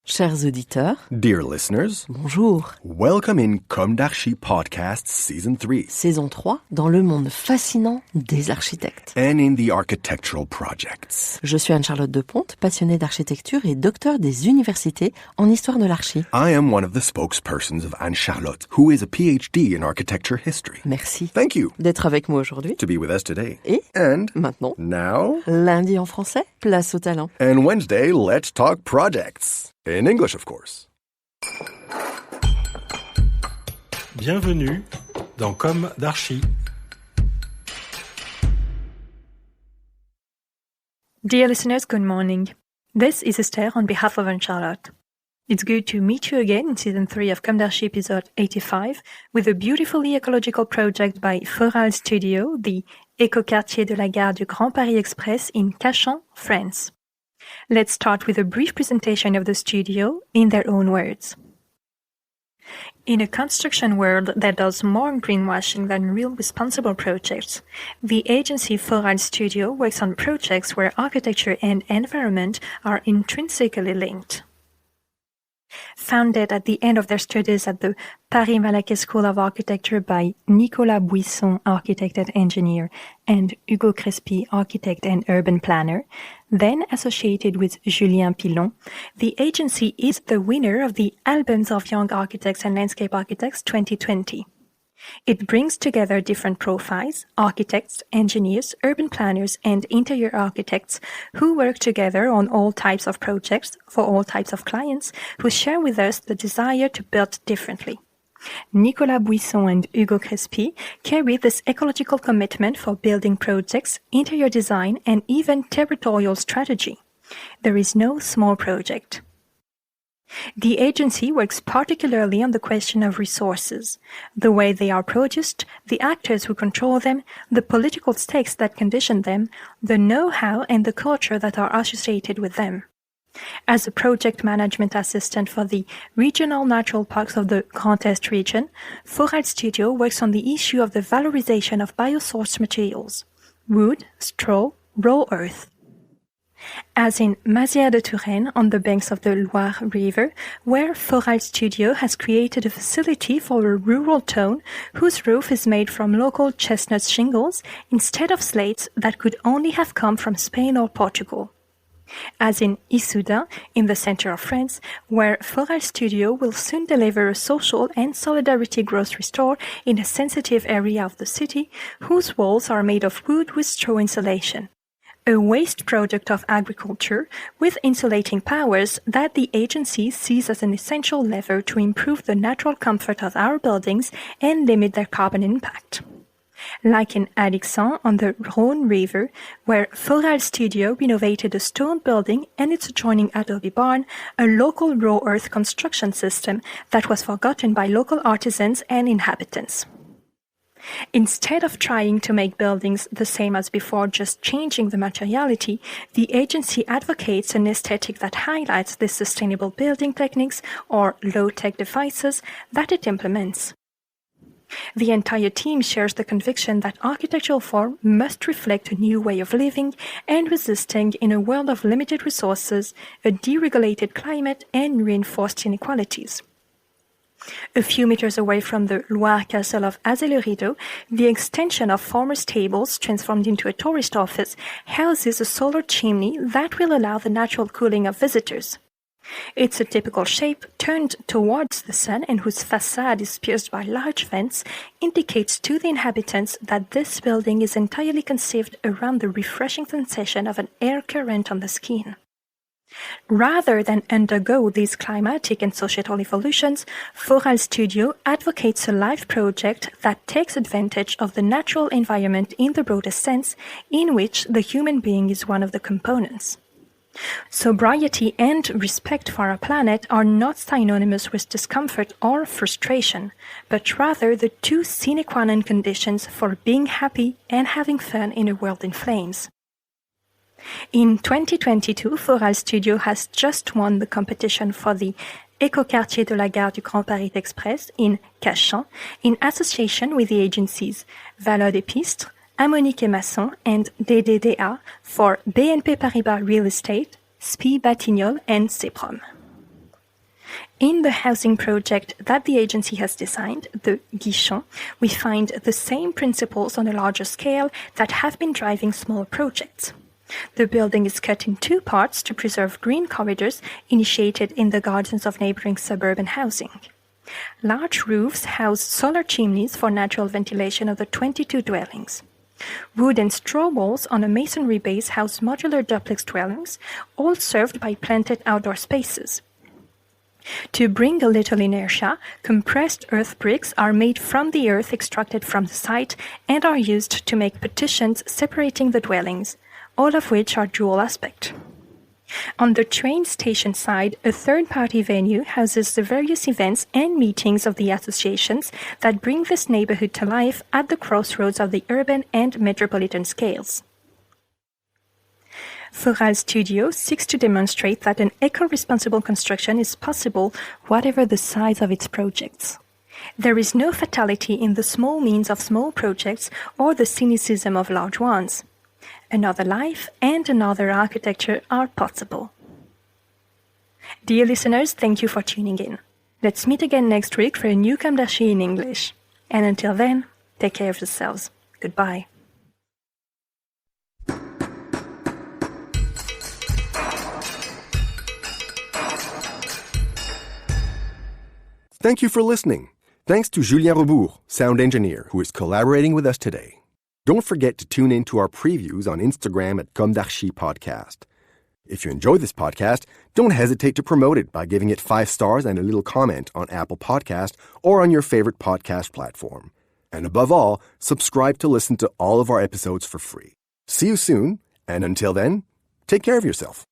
Chers auditeurs, Dear listeners, bonjour. welcome in comdarchipodcast Season 3 Saison 3, dans le monde fascinant des architectes. and in the architectural projects. Je suis Anne-Charlotte Deponte, passionnée d'architecture et docteur des universités en histoire de l'archi. I am one of the spokespersons of Anne-Charlotte, who is a PhD in architecture history. Merci Thank you d'être avec moi aujourd'hui. to be with us today. Et And maintenant, now, lundi en français, place au talent. and Wednesday, let's talk projects. In English, of course. Bienvenue dans Comme d'Archi. Dear listeners, good morning. This is Esther on behalf of Anne-Charlotte. It's good to meet you again in Season 3 of comdarchi episode 85 with a beautifully ecological project by Forall Studio, the éco-quartier de la gare du Grand Paris Express in Cachan, France. Let's start with a brief presentation of the studio in their own words. In a construction world that does more greenwashing than real responsible projects, the agency Forall Studio works on projects where architecture and environment are intrinsically linked. Founded at the end of their studies at the Paris-Malaquais School of Architecture by Nicolas Bouisson, architect and engineer, and Hugo Crespy, architect and urban planner, then associated with Julien Rebours, the agency is the winner of the Albums of Young Architects and Landscape Architects 2020. It brings together different profiles, architects, engineers, urban planners, and interior architects who work together on all types of projects for all types of clients who share with us the desire to build differently. Nicolas Bouisson and Hugo Crespy carry this ecological commitment for building projects, interior design, and even territorial strategy. There is no small project. The agency works particularly on the question of resources, the way they are produced, the actors who control them, the political stakes that condition them, the know-how and the culture that are associated with them. As a project management assistant for the regional natural parks of the Grand Est region, Forall Studio works on the issue of the valorization of biosourced materials, wood, straw, raw earth. As in Mazières de Touraine on the banks of the Loire River, where Forall Studio has created a facility for a rural town whose roof is made from local chestnut shingles instead of slates that could only have come from Spain or Portugal. As in Issoudun, in the center of France, where Forall Studio will soon deliver a social and solidarity grocery store in a sensitive area of the city, whose walls are made of wood with straw insulation. A waste product of agriculture with insulating powers that the agency sees as an essential lever to improve the natural comfort of our buildings and limit their carbon impact. Like in Alixan on the Rhône River, where Forall Studio renovated a stone building and its adjoining adobe barn, a local raw earth construction system that was forgotten by local artisans and inhabitants. Instead of trying to make buildings the same as before, just changing the materiality, the agency advocates an aesthetic that highlights the sustainable building techniques or low-tech devices that it implements. The entire team shares the conviction that architectural form must reflect a new way of living and resisting in a world of limited resources, a deregulated climate, and reinforced inequalities. A few meters away from the Loire castle of Azay-le-Rideau, the extension of former stables transformed into a tourist office houses a solar chimney that will allow the natural cooling of visitors. It's a typical shape turned towards the sun and whose facade is pierced by large vents indicates to the inhabitants that this building is entirely conceived around the refreshing sensation of an air current on the skin. Rather than undergo these climatic and societal evolutions, Forall Studio advocates a life project that takes advantage of the natural environment in the broadest sense, in which the human being is one of the components. Sobriety and respect for our planet are not synonymous with discomfort or frustration, but rather the two sine qua non conditions for being happy and having fun in a world in flames. In 2022, Forall Studio has just won the competition for the Éco-quartier de la gare du Grand Paris Express in Cachan, in association with the agencies Valeurs des Pistres, Amonique et Masson, and DDDA for BNP Paribas Real Estate, SPI Batignolles, and CEPROM. In the housing project that the agency has designed, the Bouisson, we find the same principles on a larger scale that have been driving small projects. The building is cut in two parts to preserve green corridors initiated in the gardens of neighboring suburban housing. Large roofs house solar chimneys for natural ventilation of the 22 dwellings. Wood and straw walls on a masonry base house modular duplex dwellings, all served by planted outdoor spaces. To bring a little inertia, compressed earth bricks are made from the earth extracted from the site and are used to make partitions separating the dwellings, all of which are dual aspect. On the train station side, a third-party venue houses the various events and meetings of the associations that bring this neighborhood to life at the crossroads of the urban and metropolitan scales. Forall Studio seeks to demonstrate that an eco-responsible construction is possible whatever the size of its projects. There is no fatality in the small means of small projects or the cynicism of large ones. Another life and another architecture are possible. Dear listeners, thank you for tuning in. Let's meet again next week for a new comdarchi in English. And until then, take care of yourselves. Goodbye. Thank you for listening. Thanks to Julien Rebours, sound engineer, who is collaborating with us today. Don't forget to tune in to our previews on Instagram at comdarchipodcast. If you enjoy this podcast, don't hesitate to promote it by giving it 5 stars and a little comment on Apple Podcast or on your favorite podcast platform. And above all, subscribe to listen to all of our episodes for free. See you soon, and until then, take care of yourself.